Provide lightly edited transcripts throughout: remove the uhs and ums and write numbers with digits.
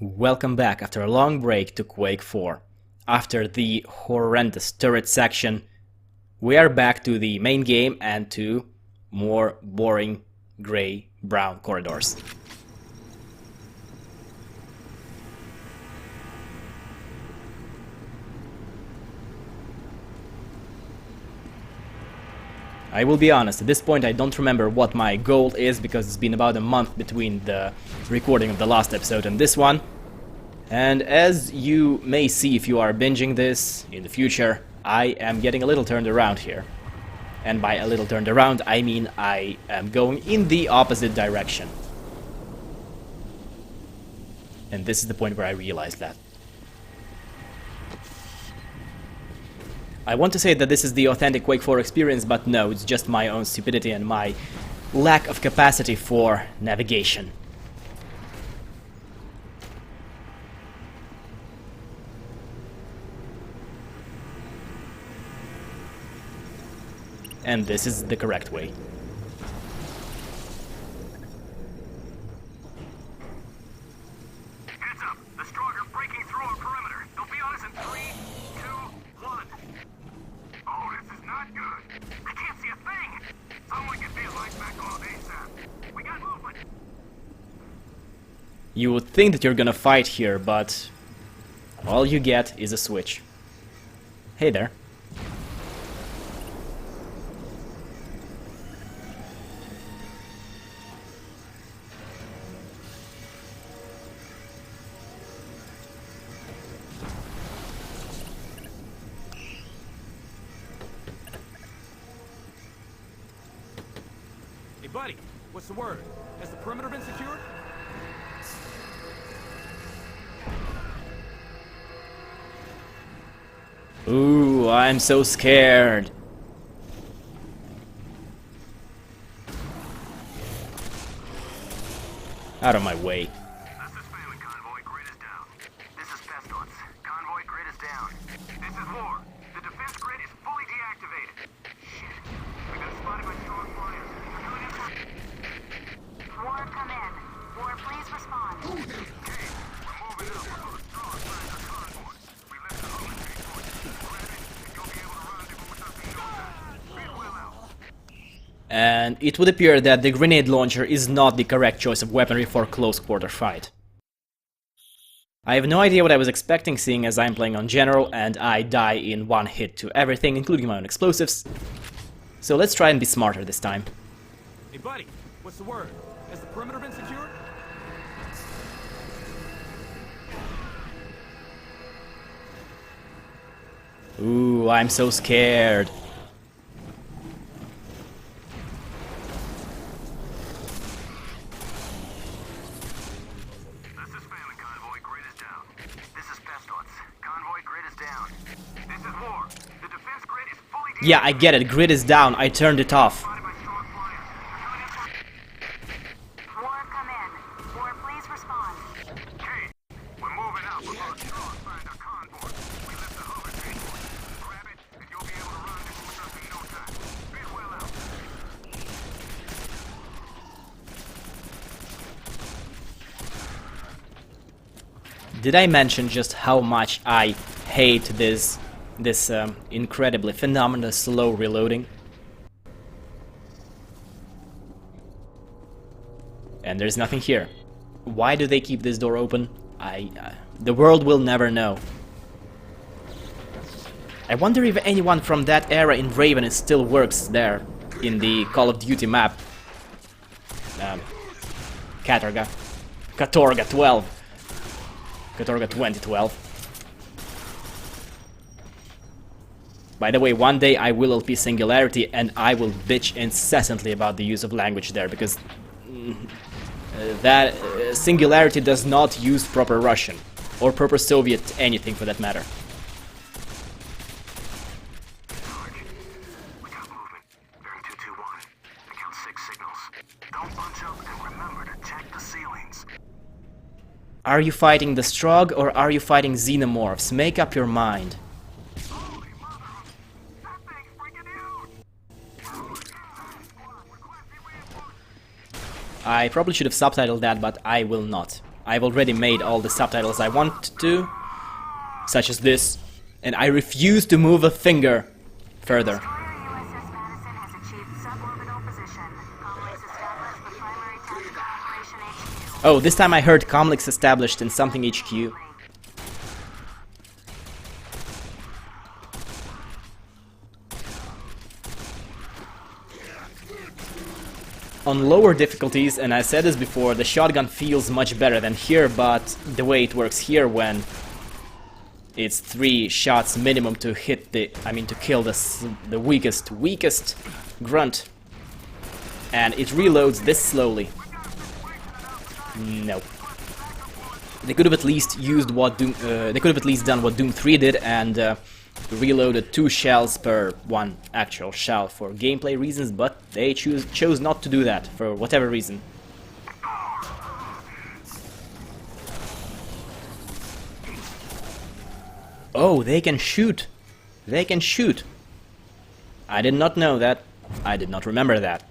Welcome back after a long break to Quake 4. After the horrendous turret section, we are back to the main game and to more boring gray-brown corridors. I will be honest, at this point I don't remember what my goal is because it's been about a month between the recording of the last episode and this one. And as you may see if you are binging this in the future, I am getting a little turned around here. And by a little turned around, I mean I am going in the opposite direction. And this is the point where I realized that. I want to say that this is the authentic Quake 4 experience, but no, it's just my own stupidity and my lack of capacity for navigation. And this is the correct way. Heads up! The Strong are breaking through our perimeter. They'll be on us in 3, 2, 1. Oh, this is not good. I can't see a thing. Someone get me a light back on ASAP. We got movement. You would think that you're gonna fight here, but all you get is a switch. Hey there. Hey, buddy, what's the word? Has the perimeter been secured? Ooh, I'm so scared. Out of my way. This is Famine Convoy. Grid is down. This is Pestilence. Convoy, grid is down. This is War. The defense grid is fully deactivated. Shit. We got spotted by strong flyers. They're coming in for... War, come in. War, please respond. Okay, we're moving up. We're full of strong flyers on convoy. We left the home at 3 points. Grab it, and you'll be able to rendezvous with us in no time. Be well out. And it would appear that the grenade launcher is not the correct choice of weaponry for close quarter fight. I have no idea what I was expecting, seeing as I'm playing on general and I die in one hit to everything, including my own explosives. So let's try and be smarter this time. Hey, buddy, what's the word? Has the perimeter been secured? Ooh, I'm so scared. This is Famine Convoy. Grid is down. This is Pestilence. Convoy, grid is down. This is War. The defense grid is fully deactivated. Yeah, I get it. Grid is down. I turned it off. Spotted by strong flyers. They're coming in for... War, come in. War, please respond. Okay, we're moving out. We're full of strong flyers on convoy. We left the hub at 3 points. Grab it, and you'll be able to rendezvous with us in no time. Be well out. Did I mention just how much I hate this incredibly phenomenal slow reloading? And there's nothing here. Why do they keep this door open? The world will never know. I wonder if anyone from that era in Raven still works there in the Call of Duty map. Katorga 12. Katorga 2012. By the way, one day I will LP Singularity and I will bitch incessantly about the use of language there, because that Singularity does not use proper Russian, or proper Soviet anything for that matter. We got movement. Bearing 221. I count 6 signals. Don't bunch up and remember to check the ceilings. Are you fighting the Strog or are you fighting Xenomorphs? Make up your mind. Holy mother of... That thing's freaking huge! Oh my God! Squad, requesting reinforcements. I probably should have subtitled that, but I will not. I've already made all the subtitles I want to, such as this, and I refuse to move a finger further. Destroyer USS Madison has achieved suborbital position. Comlinks established with primary tactical operation HQ. Oh, this time I heard comlinks established in something HQ. On lower difficulties, and I said this before, the shotgun feels much better than here, but the way it works here when it's 3 shots minimum to hit to kill the weakest grunt. And it reloads this slowly. No. They could have at least used what they could have at least done what Doom 3 did and reloaded 2 shells per 1 actual shell for gameplay reasons, but they chose not to do that for whatever reason. Oh, they can shoot! They can shoot! I did not know that. I did not remember that.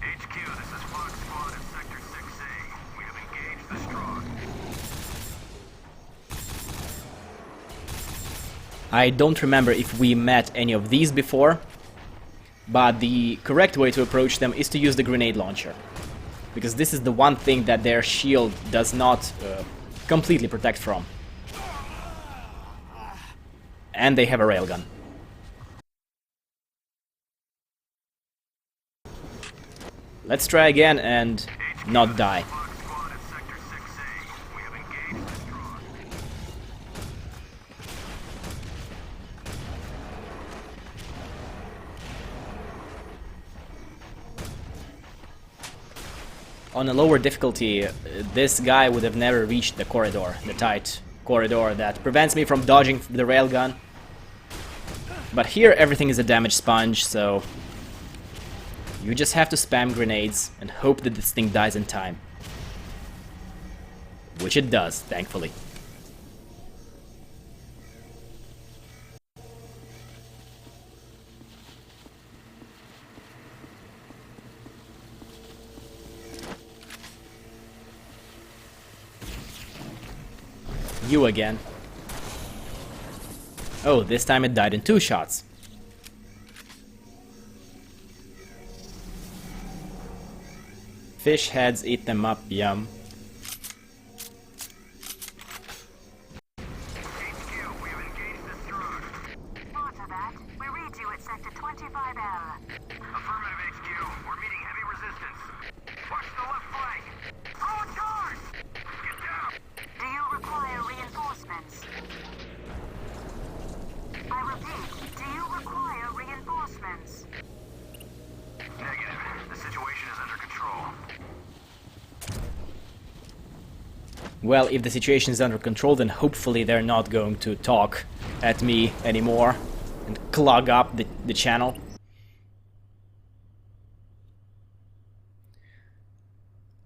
HQ, this is Fox Squad in Sector 6A. We have engaged the Strong. I don't remember if we met any of these before, but the correct way to approach them is to use the grenade launcher, because this is the one thing that their shield does not completely protect from. And they have a railgun. Let's try again and not die. Fox Squad in Sector 6A. We have engaged the Strong. On a lower difficulty, this guy would have never reached the corridor, the tight corridor that prevents me from dodging the railgun. But here everything is a damage sponge, so you just have to spam grenades and hope that this thing dies in time. Which it does, thankfully. You again. Oh, this time it died in 2 shots. Fish heads, eat them up, yum. HQ, we have engaged the Strong. Roger that. We read you at Sector 25L. Affirmative HQ, we're meeting heavy resistance. Watch the left flank. Throw a charge! Get down! Do you require reinforcements? I repeat, do you require reinforcements? Negative. The situation is under control. Well, if the situation is under control, then hopefully they're not going to talk at me anymore and clog up the channel.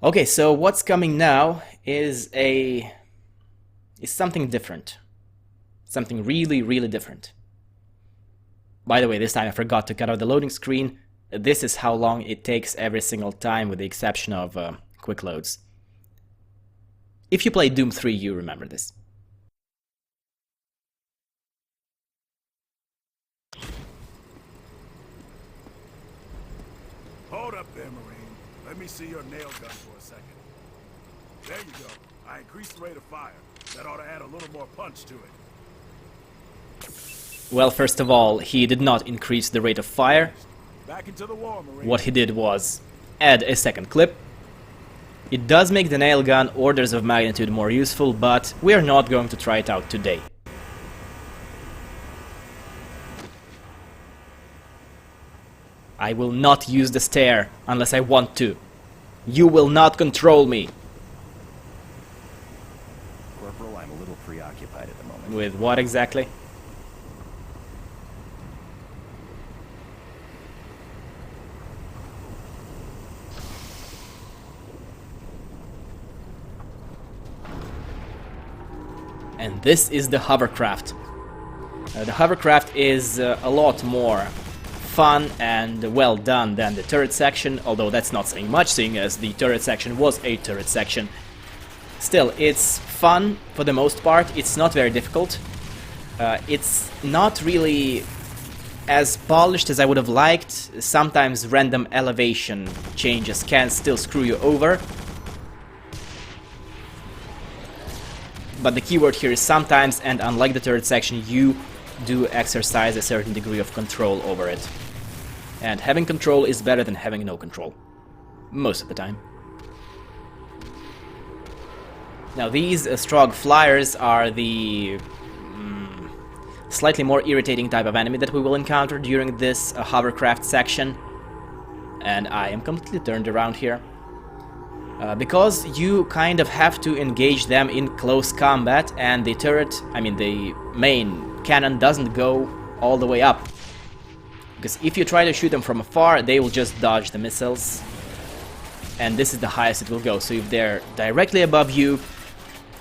Okay, so what's coming now is something different. Something really, really different. By the way, this time I forgot to cut out the loading screen. This is how long it takes every single time, with the exception of quick loads. If you play Doom 3, you remember this. Hold up there, Marine. Let me see your nail gun for a second. There you go. I increased the rate of fire. That ought to add a little more punch to it. Well, first of all, he did not increase the rate of fire. Back into the war, Marine. What he did was add a second clip. It does make the nail gun orders of magnitude more useful, but we are not going to try it out today. I will not use the stair unless I want to. You will not control me. Corporal, I'm a little preoccupied at the moment. With what exactly? And this is the hovercraft. The hovercraft is a lot more fun and well done than the turret section, although that's not saying much, seeing as the turret section was a turret section. Still, it's fun for the most part. It's not very difficult. It's not really as polished as I would have liked. Sometimes random elevation changes can still screw you over. But the keyword here is sometimes, and unlike the turret section, you do exercise a certain degree of control over it. And having control is better than having no control. Most of the time. Now these Strogg flyers are the slightly more irritating type of enemy that we will encounter during this hovercraft section. And I am completely turned around here. Because you kind of have to engage them in close combat, and the turret, I mean the main cannon, doesn't go all the way up. Because if you try to shoot them from afar, they will just dodge the missiles. And this is the highest it will go. So if they're directly above you,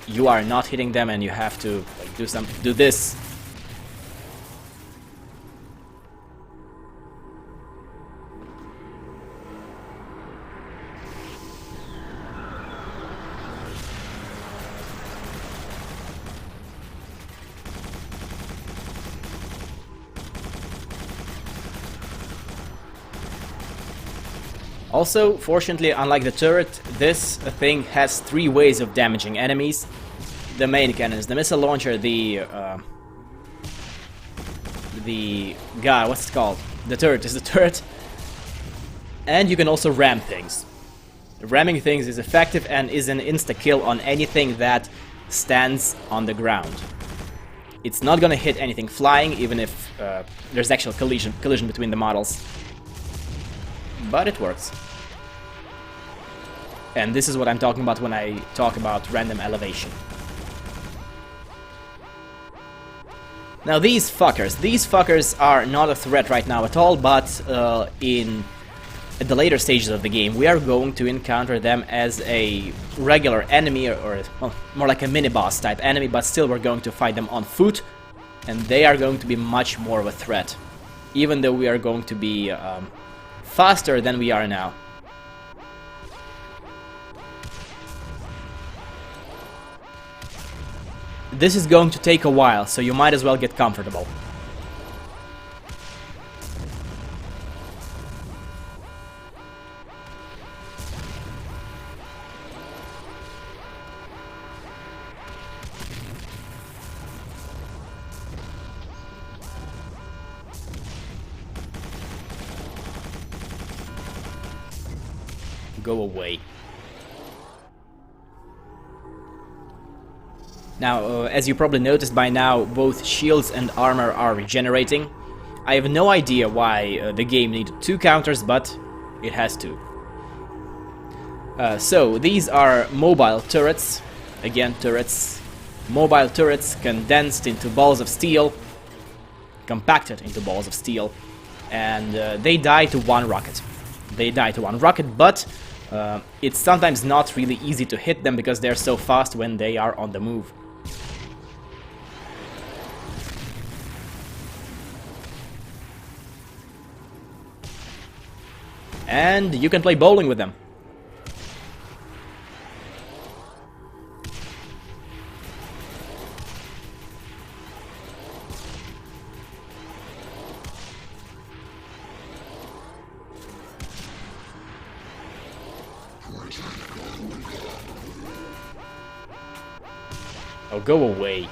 you are not hitting them, and you have to like, do this. Also, fortunately, unlike the turret, this thing has 3 ways of damaging enemies. The main cannons, the missile launcher, the guy, what's it called? The turret is the turret. And you can also ram things. Ramming things is effective and is an insta-kill on anything that stands on the ground. It's not gonna hit anything flying, even if there's actual collision between the models. But it works. And this is what I'm talking about when I talk about random elevation. Now these fuckers are not a threat right now at all, but at the later stages of the game we are going to encounter them as a regular enemy, or well, more like a mini-boss type enemy, but still we're going to fight them on foot, and they are going to be much more of a threat, even though we are going to be faster than we are now. This is going to take a while, so you might as well get comfortable. Go away. Now, as you probably noticed by now, both shields and armor are regenerating. I have no idea why the game needed 2 counters, but it has 2. So, these are mobile turrets. Again, turrets. Mobile turrets condensed into balls of steel. Compacted into balls of steel. And they die to 1 rocket. They die to 1 rocket, but it's sometimes not really easy to hit them because they're so fast when they are on the move. And you can play bowling with them. Oh, go away.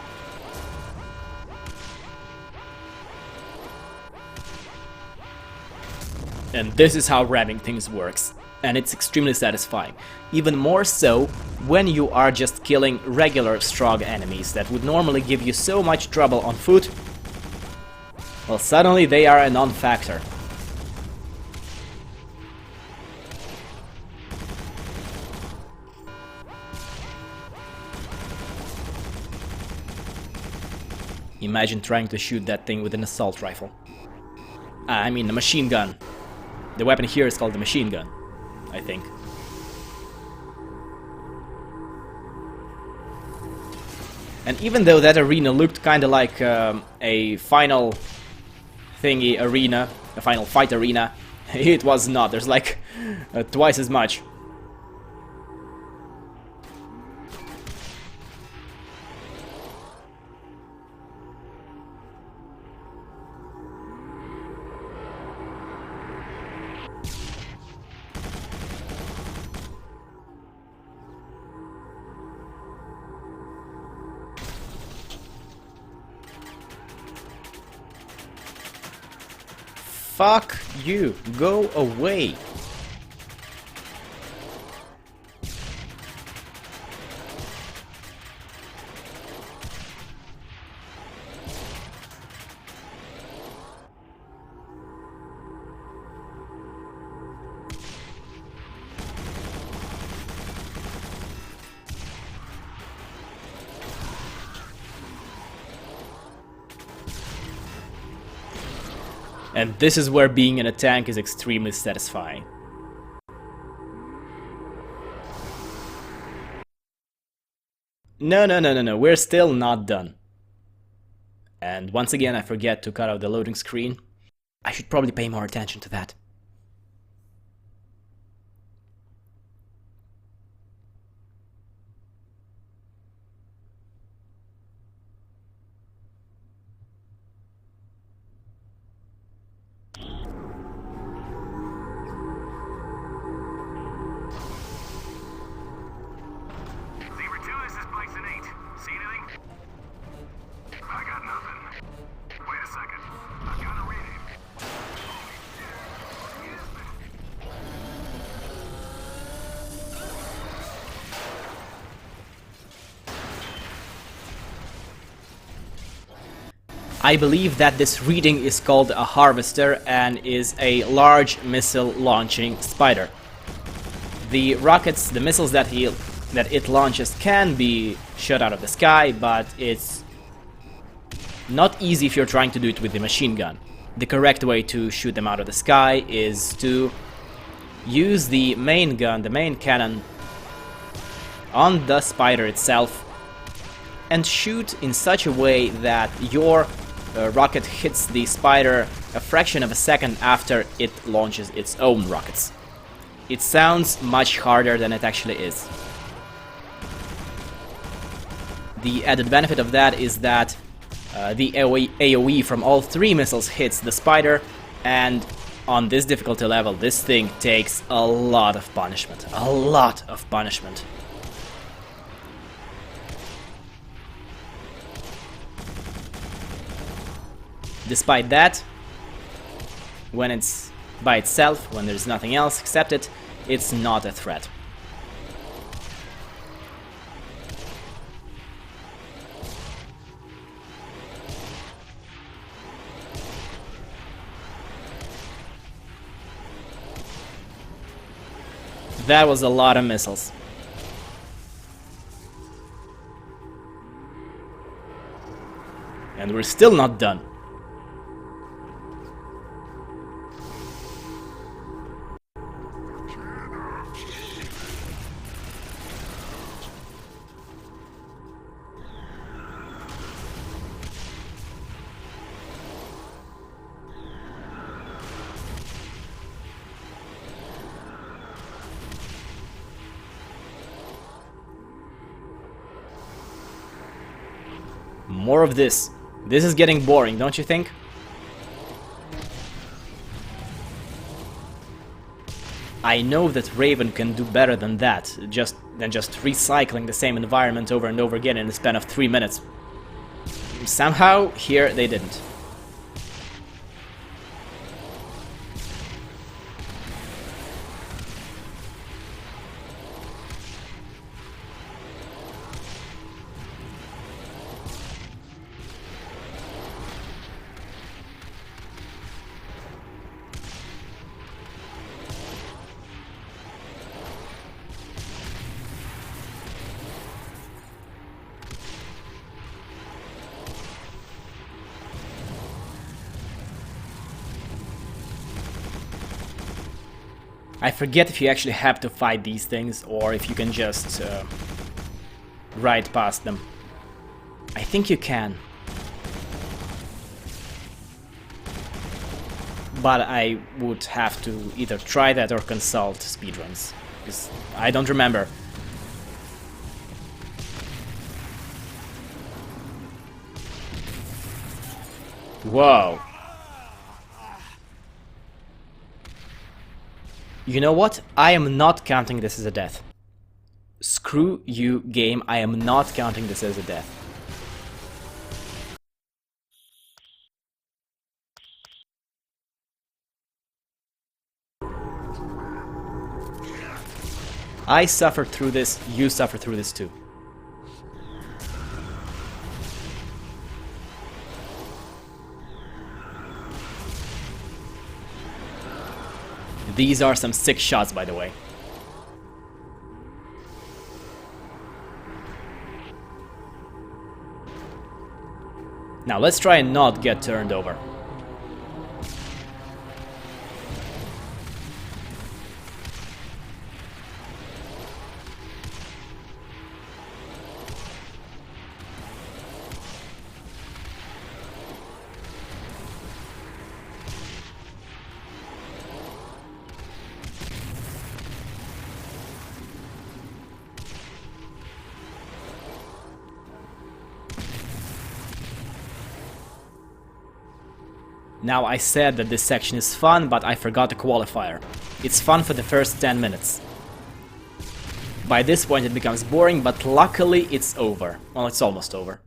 And this is how ramming things works. And it's extremely satisfying. Even more so when you are just killing regular Strogg enemies that would normally give you so much trouble on foot. Well, suddenly they are a non-factor. Imagine trying to shoot that thing with an assault rifle. I mean a machine gun. The weapon here is called the machine gun, I think. And even though that arena looked kinda like a final thingy arena a final fight arena. It was not. There's like twice as much. Fuck you, go away. And this is where being in a tank is extremely satisfying. No, we're still not done. And once again, I forget to cut out the loading screen. I should probably pay more attention to that. Zebra 2, this is Bison 8. See anything? I got nothing. Wait a second. I've got a reading. I believe that this reading is called a harvester and is a large missile launching spider. The rockets, the missiles that it launches can be shot out of the sky, but it's not easy if you're trying to do it with the machine gun. The correct way to shoot them out of the sky is to use the main gun, the main cannon, on the spider itself and shoot in such a way that your rocket hits the spider a fraction of a second after it launches its own rockets. It sounds much harder than it actually is. The added benefit of that is that the AoE from all three missiles hits the spider, and on this difficulty level this thing takes a lot of punishment. A lot of punishment. Despite that, when it's by itself, when there's nothing else except it, it's not a threat. That was a lot of missiles. And we're still not done. More of this. This is getting boring, don't you think? I know that Raven can do better than that, than just recycling the same environment over and over again in the span of 3 minutes. Somehow, here they didn't. I forget if you actually have to fight these things or if you can just ride past them. I think you can. but I would have to either try that or consult speedruns, because I don't remember. Whoa. You know what? I am not counting this as a death. Screw you, game. I am not counting this as a death. I suffered through this, you suffer through this too. These are some sick shots, by the way. Now let's try and not get turned over. Now, I said that this section is fun, but I forgot a qualifier. It's fun for the first 10 minutes. By this point it becomes boring, but luckily it's over. Well, it's almost over.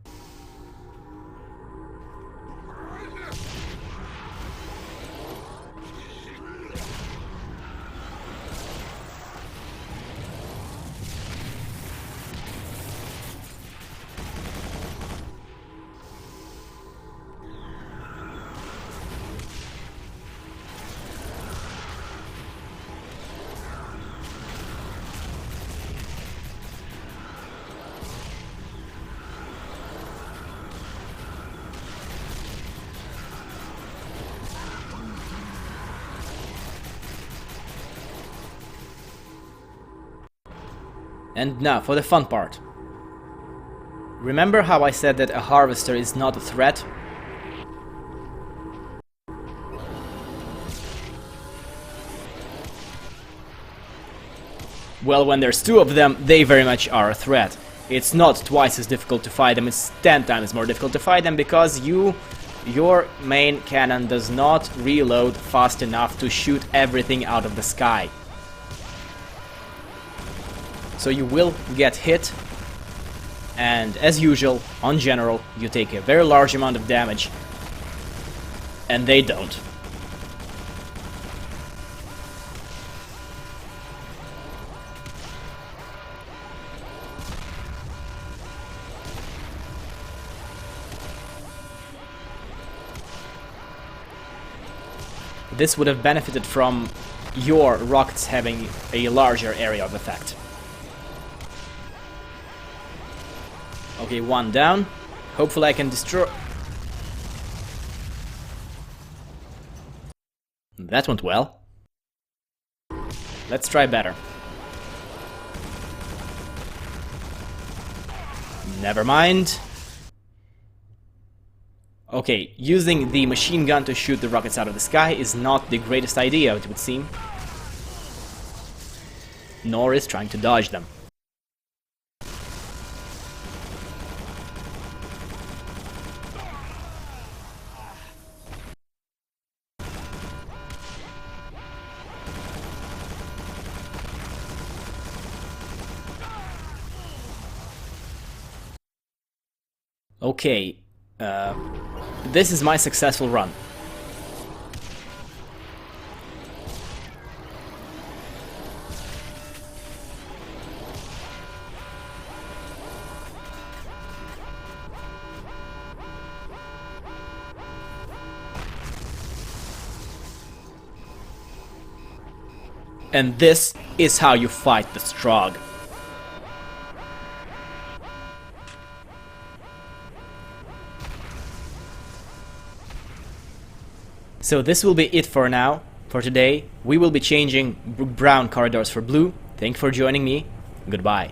And now for the fun part. Remember how I said that a harvester is not a threat? Well, when there's two of them, they very much are a threat. It's not twice as difficult to fight them, it's 10 times more difficult to fight them, because your main cannon does not reload fast enough to shoot everything out of the sky. So you will get hit, and as usual, on general, you take a very large amount of damage, and they don't. This would have benefited from your rockets having a larger area of effect. Okay, one down. Hopefully I can destroy... That went well. Let's try better. Never mind. Okay, using the machine gun to shoot the rockets out of the sky is not the greatest idea, it would seem. Nor is trying to dodge them. Okay, this is my successful run. And this is how you fight the Strogg. So this will be it for now. For today, we will be changing brown corridors for blue. Thank you for joining me. Goodbye.